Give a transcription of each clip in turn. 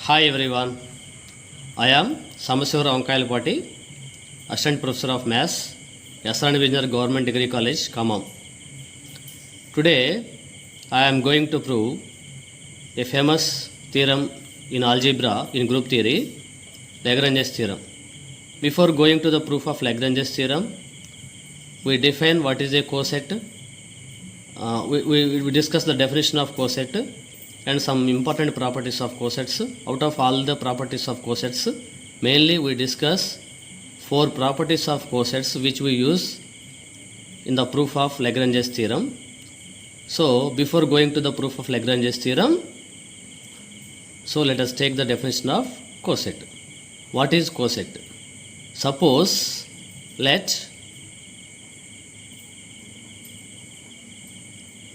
Hi everyone, I am Samasivara Ankayalpati, Assistant Professor of Maths, SRN Visioner Government Degree College, Khammam. Today I am going to prove a famous theorem in algebra in group theory, Lagrange's theorem. Before going to the proof of Lagrange's theorem, we define what is a coset. We discuss the definition of coset and some important properties of cosets. Out of all the properties of cosets, mainly we discuss 4 properties of cosets which we use in the proof of Lagrange's theorem. So before going to the proof of Lagrange's theorem, so let us take the definition of coset. What is coset? Suppose let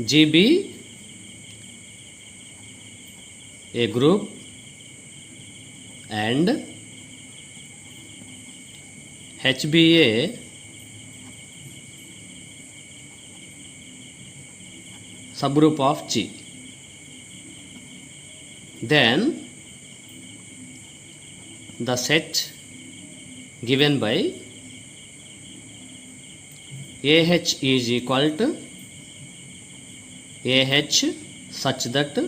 G be a group and H be a subgroup of G. Then the set given by AH is equal to AH such that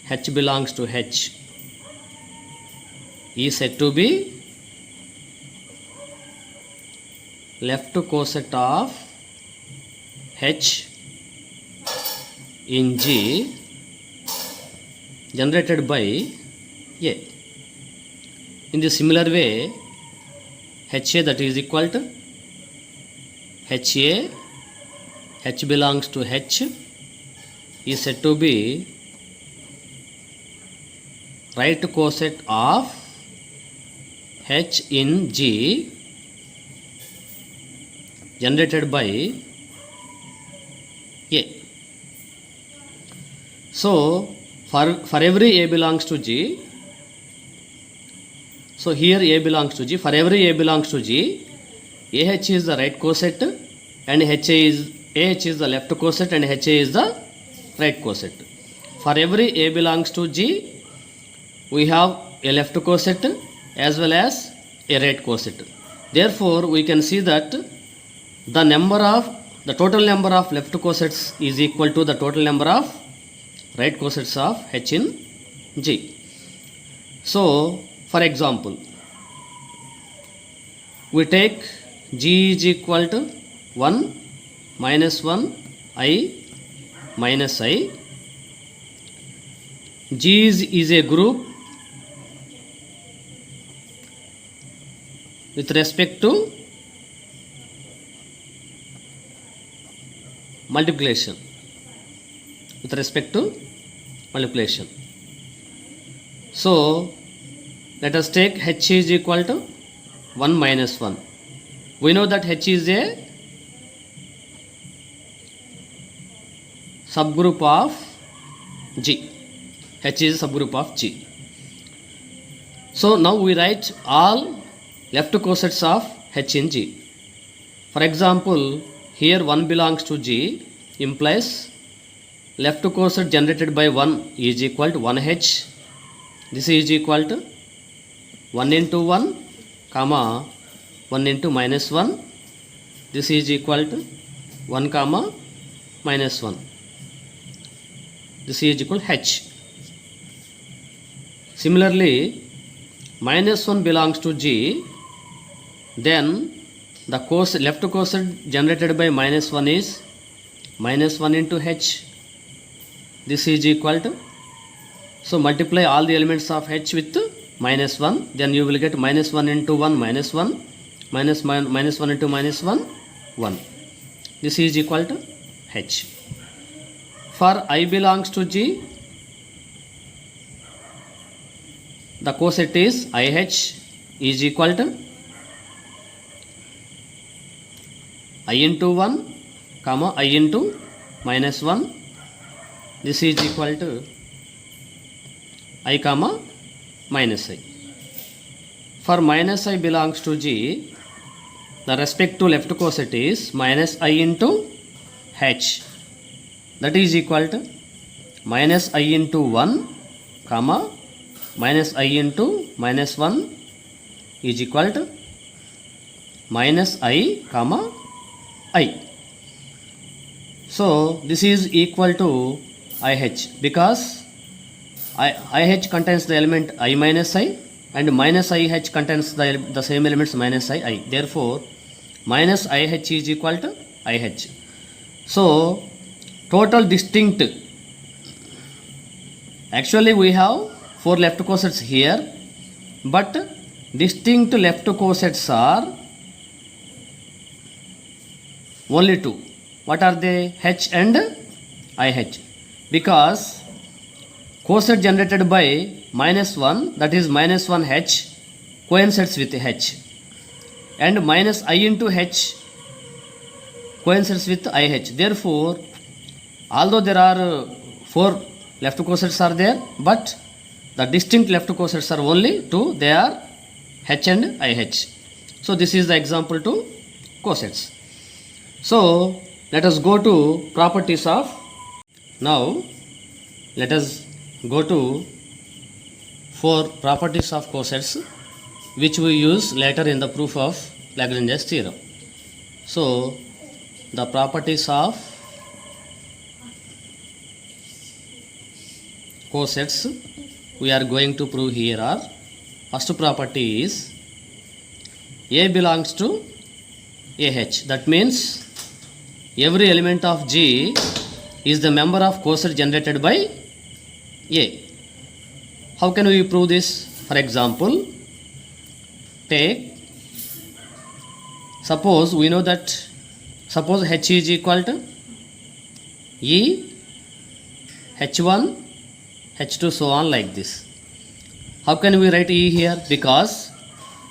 H belongs to H is said to be left coset of H in G generated by A. In the similar way, HA that is equal to HA, H belongs to H is said to be right coset of H in G generated by A. So for every A belongs to G, so here A belongs to G, for every A belongs to G, AH is the right coset and AH is the left coset and HA is the right coset. For every A belongs to G, we have a left coset as well as a right coset. Therefore, we can see that the total number of left cosets is equal to the total number of right cosets of H in G. So, for example, we take G is equal to 1 minus 1 I minus I. G is a group with respect to multiplication. With respect to multiplication. So, let us take H is equal to 1 minus 1. We know that H is a subgroup of G. H is a subgroup of G. So, now we write all left cosets of H in G. For example, here 1 belongs to G implies left coset generated by 1 is equal to 1H. This is equal to 1 into 1, comma 1 into minus 1. This is equal to 1 comma minus 1. This is equal to H. Similarly, minus 1 belongs to G. Then the left coset generated by minus 1 is minus 1 into H. This is equal to, so multiply all the elements of H with minus 1, then you will get minus 1 into 1 minus 1, minus 1 into minus 1, 1. This is equal to H. For I belongs to G, the coset is IH is equal to I into 1, comma I into minus 1. This is equal to I comma minus I. For minus I belongs to G, the respective left coset is minus I into H. That is equal to minus I into 1, comma minus I into minus 1 is equal to minus I comma I. So this is equal to IH because IH contains the element I minus I and minus IH contains the same elements minus I. Therefore minus IH is equal to IH. So total distinct, actually we have 4 left cosets here, but distinct left cosets are only 2. What are they? H and IH. Because coset generated by minus 1, that is minus 1H, coincides with H, and minus I into H coincides with IH. Therefore, although there are 4 left cosets are there, but the distinct left cosets are only 2. They are H and IH. So this is the example to cosets. So let us go to properties of. Now let us go to 4 properties of cosets which we use later in the proof of Lagrange's theorem. So the properties of cosets we are going to prove here are: first property is A belongs to AH. That means every element of G is the member of coset generated by A. How can we prove this? For example, suppose we know that, suppose H is equal to E, H1, H2, so on, like this. How can we write E here? Because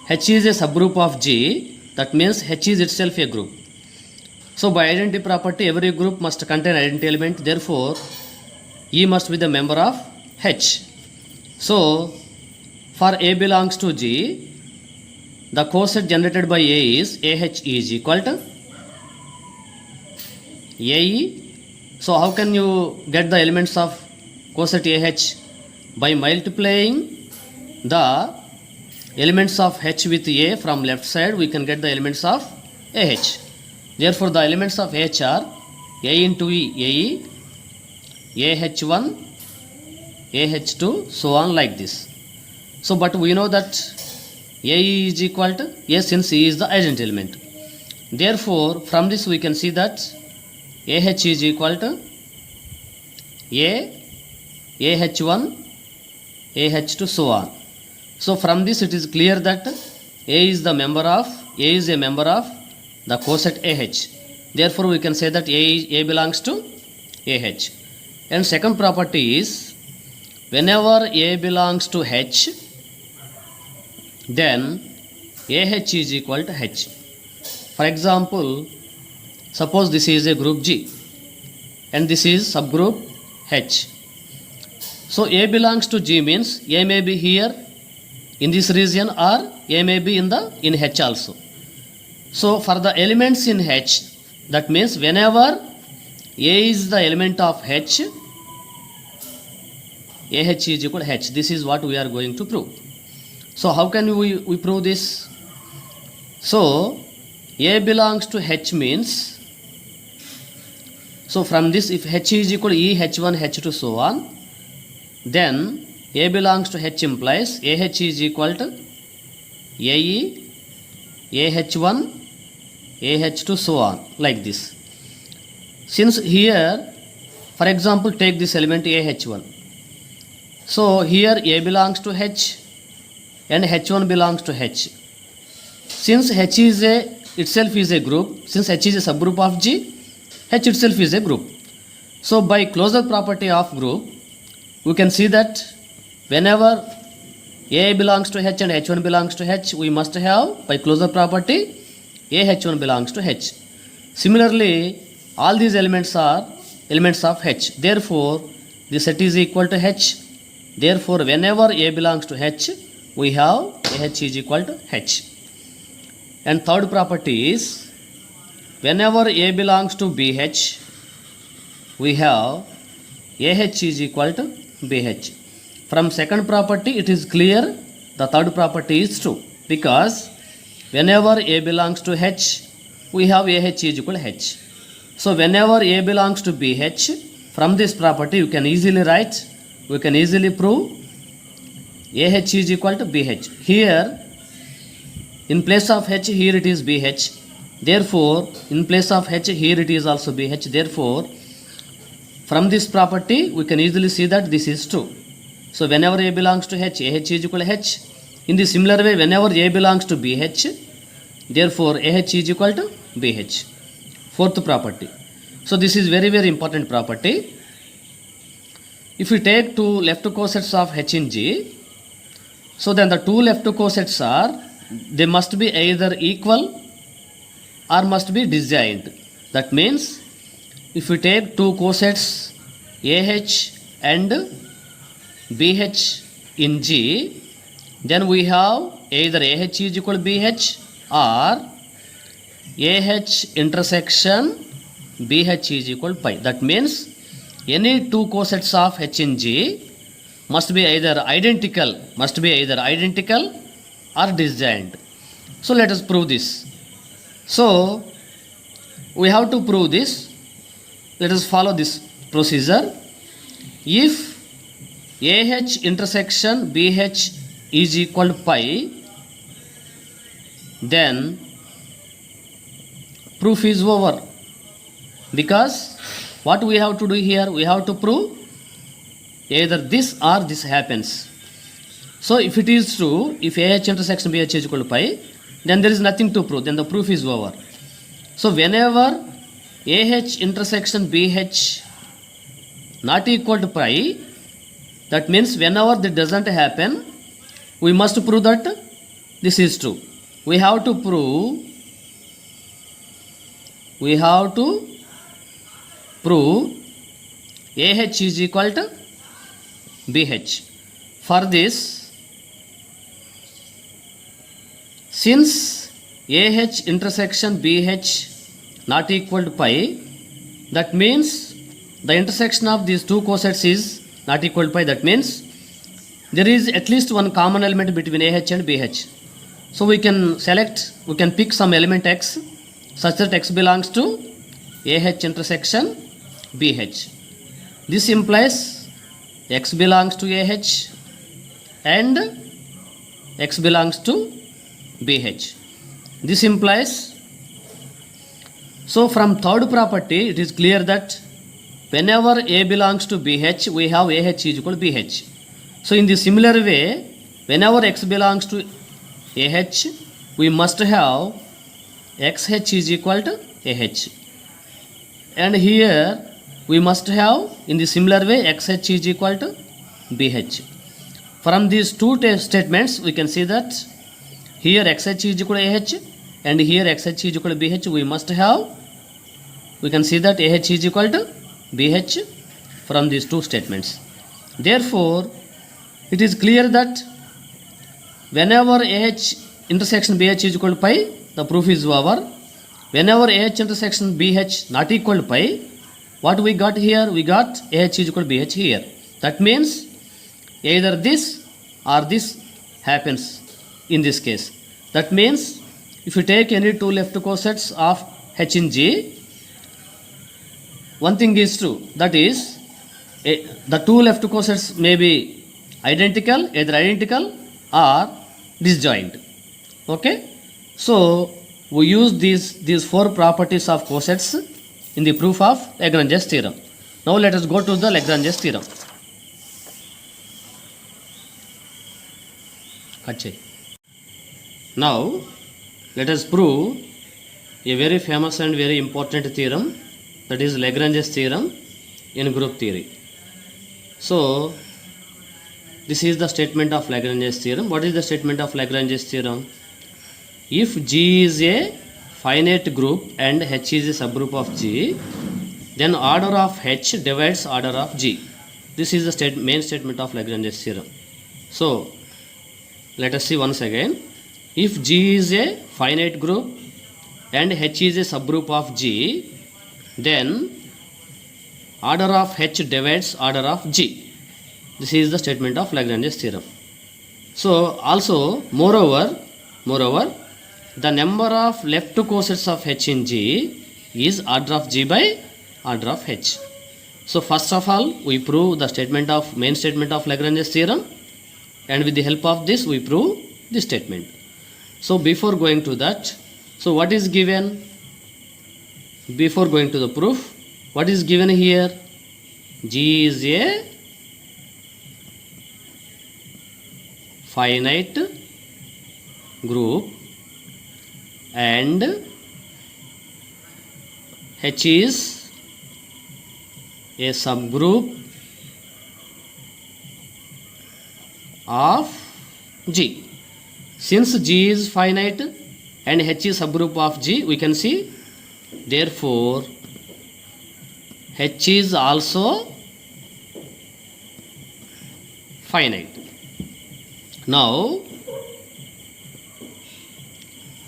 H is a subgroup of G, that means H is itself a group. So by identity property, every group must contain identity element. Therefore, E must be the member of H. So for A belongs to G, the coset generated by A is AH is equal to AE. So how can you get the elements of coset AH? By multiplying the elements of H with A from left side, we can get the elements of AH. Therefore the elements of H are A into E, AE, AH1, AH2, so on, like this. So but we know that AE is equal to A since E is the identity element. Therefore from this we can see that AH is equal to A, AH1, AH2, so on. So from this it is clear that A is a member of the coset AH. Therefore we can say that A belongs to AH. And second property is, whenever A belongs to H, then AH is equal to H. For example, suppose this is a group G and this is subgroup H. So A belongs to G means A may be here in this region or A may be in H also. So for the elements in H, that means whenever A is the element of H, AH is equal to H. This is what we are going to prove. So how can we prove this? So A belongs to H means, so from this, if H is equal to E, H1, H2, so on, then A belongs to H implies AH is equal to AE, AH1, AH2, so on, like this. Since here, for example, take this element AH1. So here A belongs to H and H1 belongs to H. Since H is itself is a group, since H is a subgroup of G, H itself is a group. So by closure property of group, we can see that whenever A belongs to H and H1 belongs to H, we must have, by closure property, AH1 belongs to H. Similarly, all these elements are elements of H. Therefore, the set is equal to H. Therefore, whenever A belongs to H, we have AH is equal to H. And third property is, whenever A belongs to BH, we have AH is equal to BH. From second property it is clear the third property is true, because whenever A belongs to H, we have AH is equal to H. So whenever A belongs to BH, from this property you can easily write, we can easily prove AH is equal to BH. Here in place of H, here it is BH. Therefore in place of H, here it is also BH. Therefore from this property we can easily see that this is true. So whenever A belongs to H, AH is equal to H. In the similar way, whenever A belongs to BH, therefore AH is equal to BH. Fourth property. So this is very very important property. If we take two left cosets of H in G, so then the two left cosets are, they must be either equal or must be disjoint. That means if we take two cosets AH and BH in G, then we have either AH is equal to BH or AH intersection BH is equal to pi. That means any two cosets of H in G must be either identical or disjoint. So let us prove this. So we have to prove this. Let us follow this procedure. If AH intersection BH is equal to pi, then proof is over, because what we have to do here, we have to prove either this or this happens. So if it is true, if AH intersection BH is equal to pi, then there is nothing to prove, then the proof is over. So whenever AH intersection BH not equal to pi, that means whenever that doesn't happen, we must prove that this is true. We have to prove AH is equal to BH. For this, since AH intersection BH not equal to pi, that means the intersection of these two cosets is not equal to pi. That means there is at least one common element between AH and BH. So we can pick some element X such that X belongs to AH intersection BH. This implies X belongs to AH and X belongs to BH. This implies, so from third property it is clear that whenever A belongs to BH, we have AH is equal to BH. So in the similar way, whenever X belongs to AH, we must have XH is equal to AH. And here we must have, in the similar way, XH is equal to BH. From these two statements, we can see that here XH is equal to AH and here XH is equal to BH. We can see that AH is equal to BH from these two statements. Therefore, it is clear that whenever AH intersection BH is equal to pi, the proof is over. Whenever AH intersection BH not equal to pi, what we got here? We got AH is equal to BH here. That means either this or this happens in this case. That means if you take any two left cosets of H in G, one thing is true, that is the two left cosets may be either identical or disjoint. Okay, so we use these four properties of cosets in the proof of Lagrange's theorem. Now let us go to the Lagrange's theorem. Now let us prove a very famous and very important theorem, that is Lagrange's theorem in group theory. So this is the statement of Lagrange's theorem. What is the statement of Lagrange's theorem? If G is a finite group and H is a subgroup of G, then order of H divides order of G. This is the main statement of Lagrange's theorem. So let us see once again. If G is a finite group and H is a subgroup of G, then order of H divides order of G. This is the statement of Lagrange's theorem. So also moreover, the number of left cosets of H in G is order of G by order of H. So first of all, we prove the main statement of Lagrange's theorem, and with the help of this we prove this statement. So before going to that, so what is given? Before going to the proof, what is given here? G is a finite group and H is a subgroup of G. Since G is finite and H is subgroup of G, we can see, therefore H is also finite. Now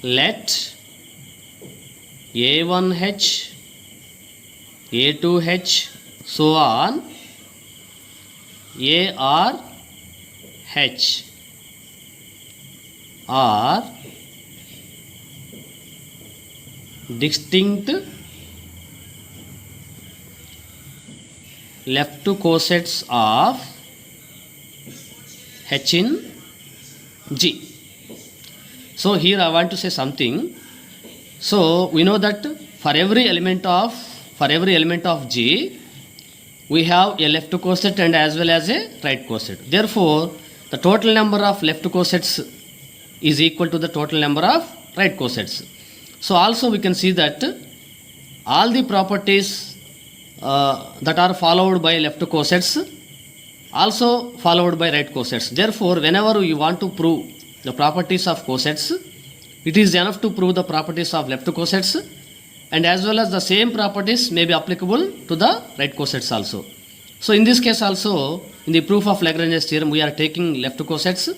let A1H, A2H, so on, ARH are distinct left cosets of H in G. So here I want to say something. So we know that for every element of G, we have a left coset and as well as a right coset. Therefore, the total number of left cosets is equal to the total number of right cosets. So also we can see that all the properties that are followed by left cosets also followed by right cosets. Therefore, whenever you want to prove the properties of cosets, it is enough to prove the properties of left cosets, and as well as the same properties may be applicable to the right cosets also. So in this case also, in the proof of Lagrange's theorem, we are taking left cosets.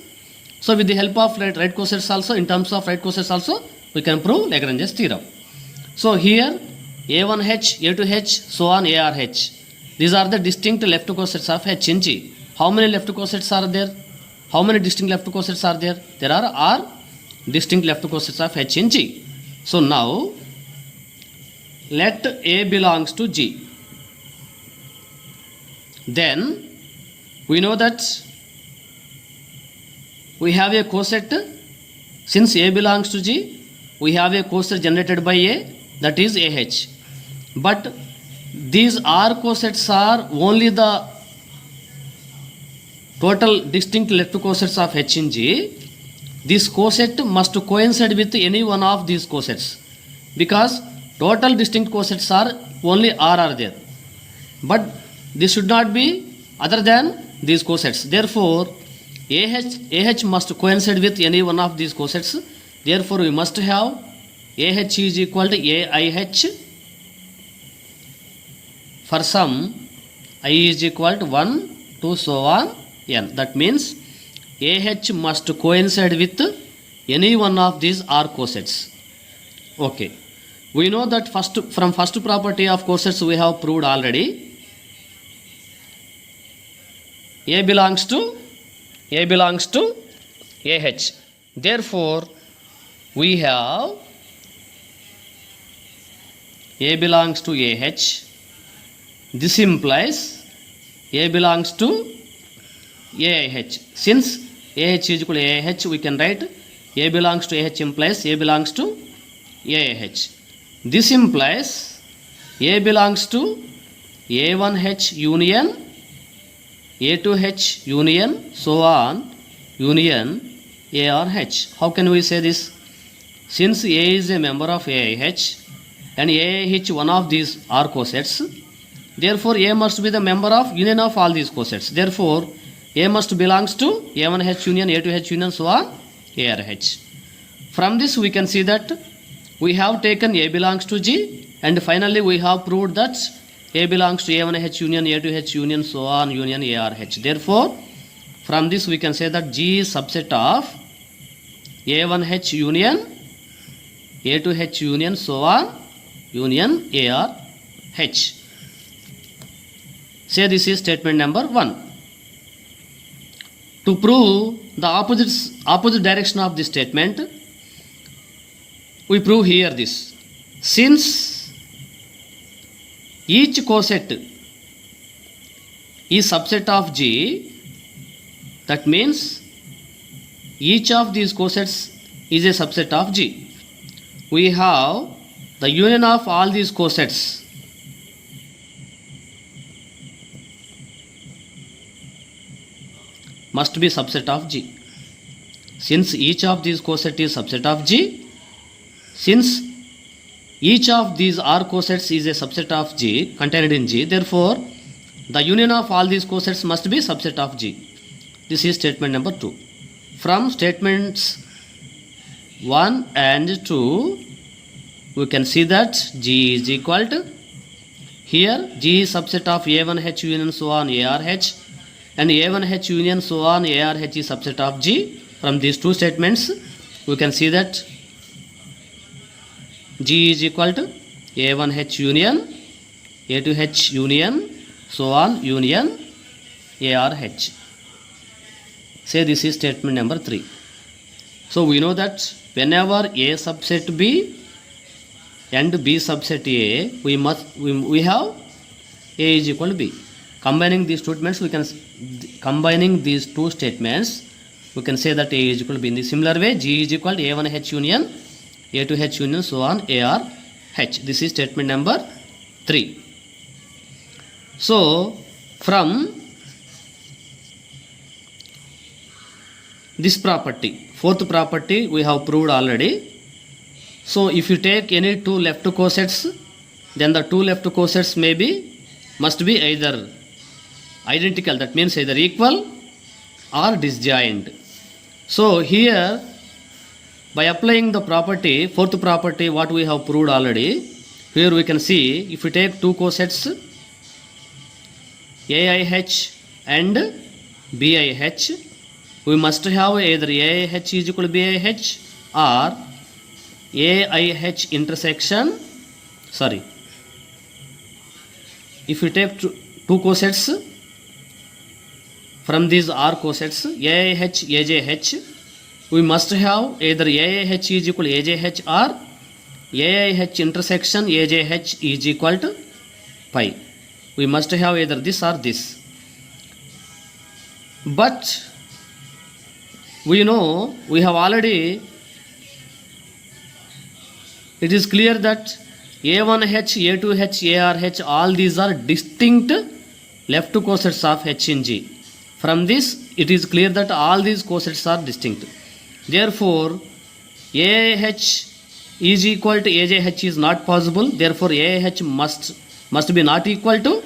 So with the help of right cosets also, in terms of right cosets also, we can prove Lagrange's theorem. So here A1H, A2H, so on ARH. These are the distinct left cosets of H in G. How many left cosets are there? How many distinct left cosets are there? There are R distinct left cosets of H in G. So now let A belongs to G. Then we know that we have a coset. Since A belongs to G, we have a coset generated by A, that is AH. But these R cosets are only the total distinct left cosets of H in G. This coset must coincide with any one of these cosets, because total distinct cosets are only R are there. But this should not be other than these cosets. Therefore, AH must coincide with any one of these cosets. Therefore, we must have AH is equal to AIH for some I is equal to 1, 2, so on, n. That means AH must coincide with any one of these R cosets. Okay. We know that from first property of cosets we have proved already. A belongs to AH. Therefore, we have A belongs to AH. This implies A belongs to AIH. Since AH is equal to AIH, we can write A belongs to AH implies A belongs to AIH. This implies A belongs to A1H union, A2H union, so on, union ARH. How can we say this? Since A is a member of AIH and AIH one of these are cosets, therefore A must be the member of union of all these cosets. Therefore, A must belongs to A1H union, A2H union, so on, ARH. From this we can see that we have taken A belongs to G, and finally we have proved that A belongs to A1H union, A2H union, so on, union ARH. Therefore, from this we can say that G is subset of A1H union, A2H union, so on, union ARH. Say this is statement number 1. To prove the opposite direction of this statement, we prove here this. Since each coset is subset of G, that means each of these cosets is a subset of G. We have the union of all these cosets must be subset of G. Since each of these cosets is subset of G, since each of these R cosets is a subset of G contained in G, therefore the union of all these cosets must be subset of G. This is statement number 2. From statements 1 and 2, we can see that G is equal to, here G is subset of A1H union so on ARH, and A1H union so on ARH is subset of G. From these two statements, we can see that G is equal to A1H union, A2H union, so on union ARH. Say this is statement number 3. So we know that whenever A subset B and B subset A, we have A is equal to B. Combining these two statements, we can say that A is equal to B. In the similar way, G is equal to A1H union, A2H union, so on ARH. This is statement number 3. So from this property, fourth property we have proved already. So if you take any two left cosets, then the two left cosets must be either identical, that means either equal or disjoint. So here, by applying the property, fourth property, what we have proved already, here we can see if we take two cosets AIH and BIH, we must have either AIH is equal to BIH or AIH intersection, if we take two cosets from these R cosets AIH, AJH, we must have either AIH is equal to AJH or AIH intersection AJH is equal to pi. We must have either this or this. But we know, we have already, it is clear that A1H, A2H, ARH, all these are distinct left cosets of H in G. From this, it is clear that all these cosets are distinct. Therefore, AIH is equal to AJH is not possible. Therefore, AIH must be not equal to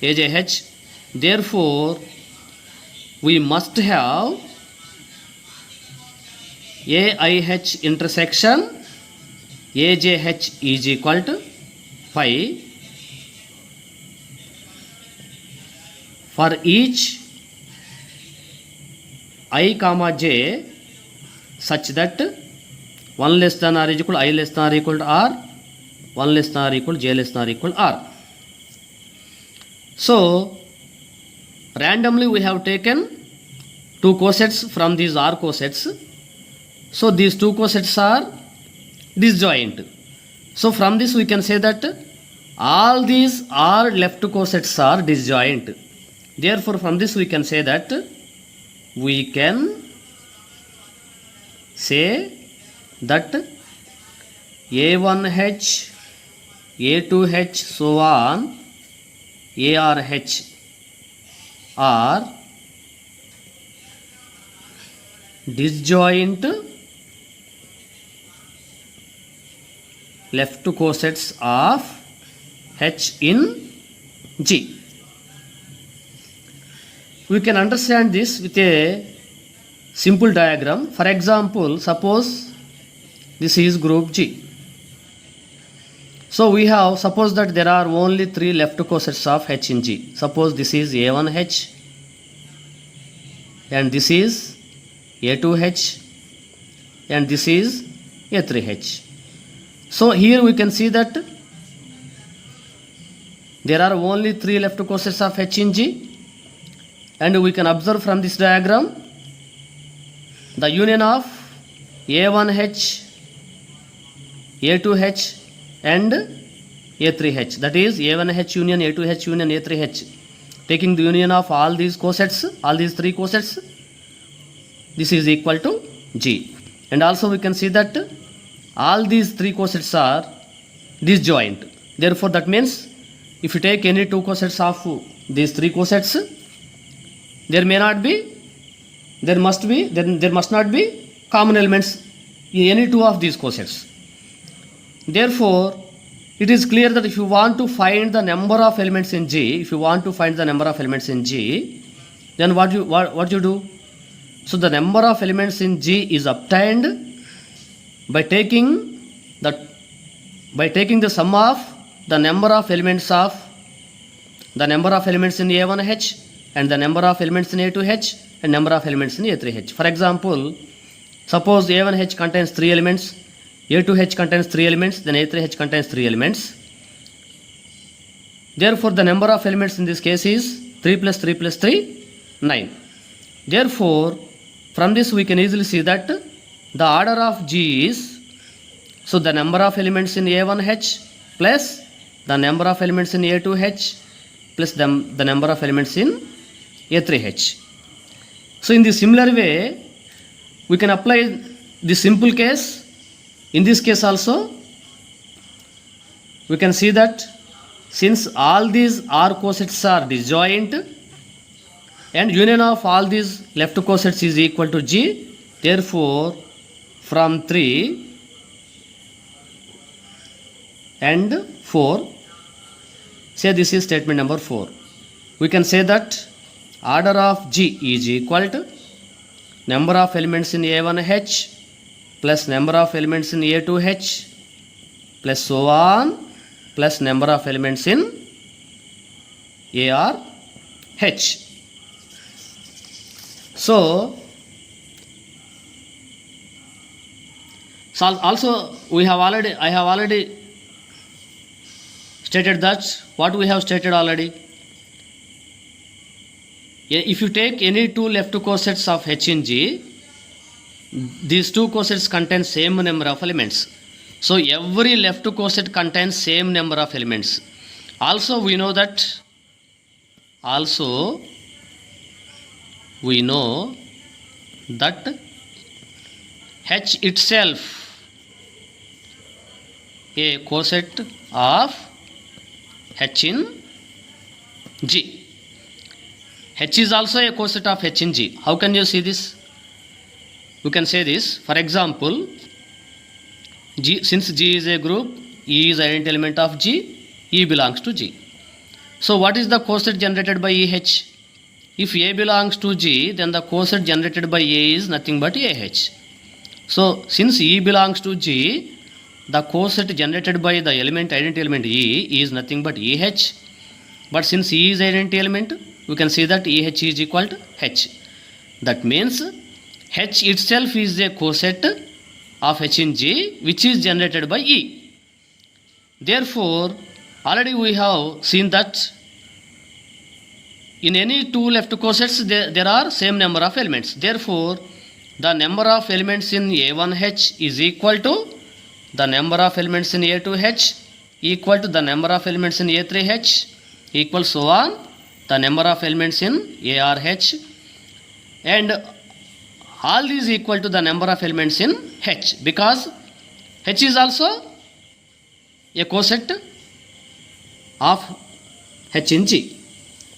AJH. Therefore, we must have AIH intersection AJH is equal to pi for each I comma j such that 1 less than or is equal to I less than or equal to R, 1 less than or equal to j less than or equal to R. So randomly we have taken two cosets from these R cosets. So these two cosets are disjoint. So from this we can say that all these R left cosets are disjoint. Therefore from this we can say that A1H, A2H, so on, ARH are disjoint left cosets of H in G. We can understand this with a simple diagram. For example, suppose this is group G. So we have, suppose that there are only three left cosets of H in G. Suppose this is A1H and this is A2H and this is A3H. So here we can see that there are only three left cosets of H in G, and we can observe from this diagram the union of A1H, A2H and A3H, that is A1H union, A2H union, A3H, taking the union of all these cosets, all these three cosets, this is equal to G. And also we can see that all these three cosets are disjoint. Therefore that means if you take any two cosets of these three cosets, there must not be common elements in any two of these cosets. Therefore it is clear that if you want to find the number of elements in G, then what you do? So the number of elements in G is obtained by taking the sum of the number of elements in A1H and the number of elements in A2H and number of elements in A3H. For example, suppose A1H contains 3 elements, A2H contains 3 elements, then A3H contains 3 elements. Therefore the number of elements in this case is 3 plus 3 plus 3, 9. Therefore from this we can easily see that the order of G is, so the number of elements in A1H plus the number of elements in A2H plus the number of elements in A3H. So in the similar way we can apply the simple case. In this case also we can see that since all these R cosets are disjoint and union of all these left cosets is equal to G, therefore from 3 and 4, say this is statement number 4, we can say that order of G is equal to number of elements in A1H plus number of elements in A2H plus so on plus number of elements in ARH. So also I have already stated that what we have stated already. If you take any two left cosets of H in G, these two cosets contain same number of elements. So every left coset contains same number of elements. Also we know that H itself a coset of H in G. H is also a coset of H in G. How can you see this? We can say this. For example, G, since G is a group, E is identity element of G, E belongs to G. So what is the coset generated by EH? If A belongs to G, then the coset generated by A is nothing but AH. So since E belongs to G, the coset generated by the identity element E is nothing but EH. But since E is identity element, we can see that EH is equal to H. That means H itself is a coset of H in G which is generated by E. Therefore, already we have seen that in any two left cosets there are same number of elements. Therefore, the number of elements in A1H is equal to the number of elements in A2H equal to the number of elements in A3H equal so on the number of elements in ARH, and all these equal to the number of elements in H, because H is also a coset of H in G.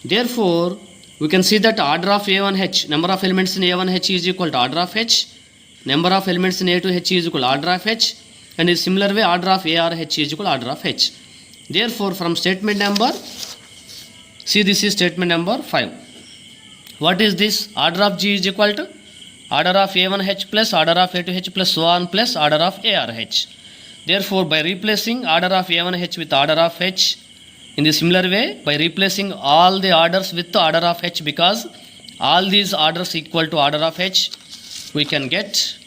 Therefore, we can see that order of A1H, number of elements in A1H is equal to order of H, number of elements in A2H is equal to order of H, and in similar way order of ARH is equal to order of H. Therefore, from statement number, see this is statement number 5. What is this? Order of G is equal to order of A1H plus order of A2H plus so on plus order of ARH. Therefore, by replacing order of A1H with order of H, in the similar way, by replacing all the orders with the order of H, because all these orders equal to order of H, we can get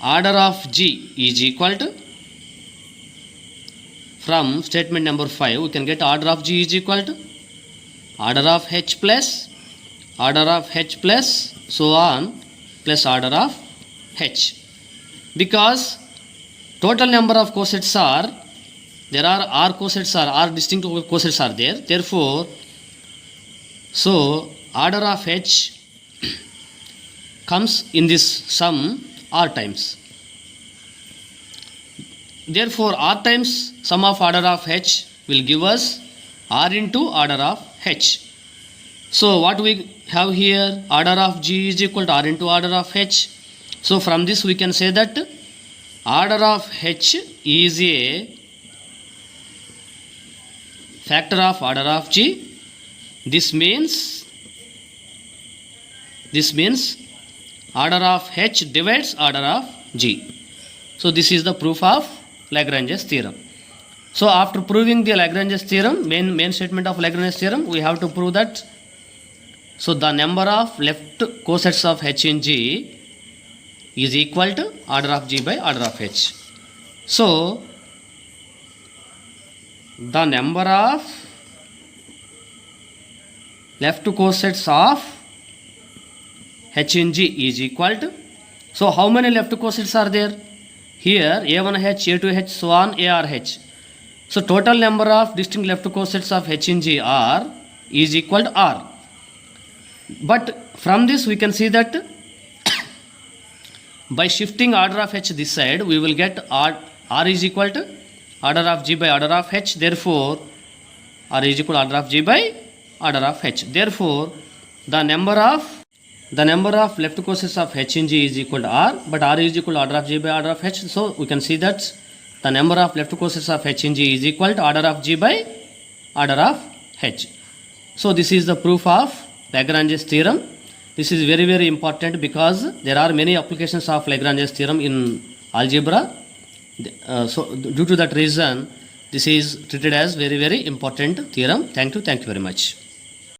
order of G is equal to, from statement number 5, we can get order of G is equal to order of H plus so on plus order of h. Because total number of cosets are, there are r cosets are, r distinct cosets are there. Therefore, so order of h comes in this sum r times. Therefore, r times sum of order of h will give us r into order of h. So what we have here, order of g is equal to r into order of h. So from this we can say that order of h is a factor of order of g. This means order of h divides order of g. So this is the proof of Lagrange's theorem. So after proving the Lagrange's theorem, main statement of Lagrange's theorem, we have to prove that, so the number of left cosets of h in g is equal to order of g by order of h. So the number of left cosets of h in g is equal to, so how many left cosets are there? Here a1h, a2h, so on arh. So total number of distinct left cosets of h in g r is equal to r. But from this we can see that by shifting order of h this side, we will get r is equal to order of g by order of h. Therefore, r is equal to order of g by order of h. Therefore, the number of left cosets of h in g is equal to r, but r is equal to order of g by order of h. So we can see that the number of left cosets of h in g is equal to order of g by order of h. So this is the proof of Lagrange's theorem. This is very, very important because there are many applications of Lagrange's theorem in algebra. So due to that reason, this is treated as very, very important theorem. Thank you very much.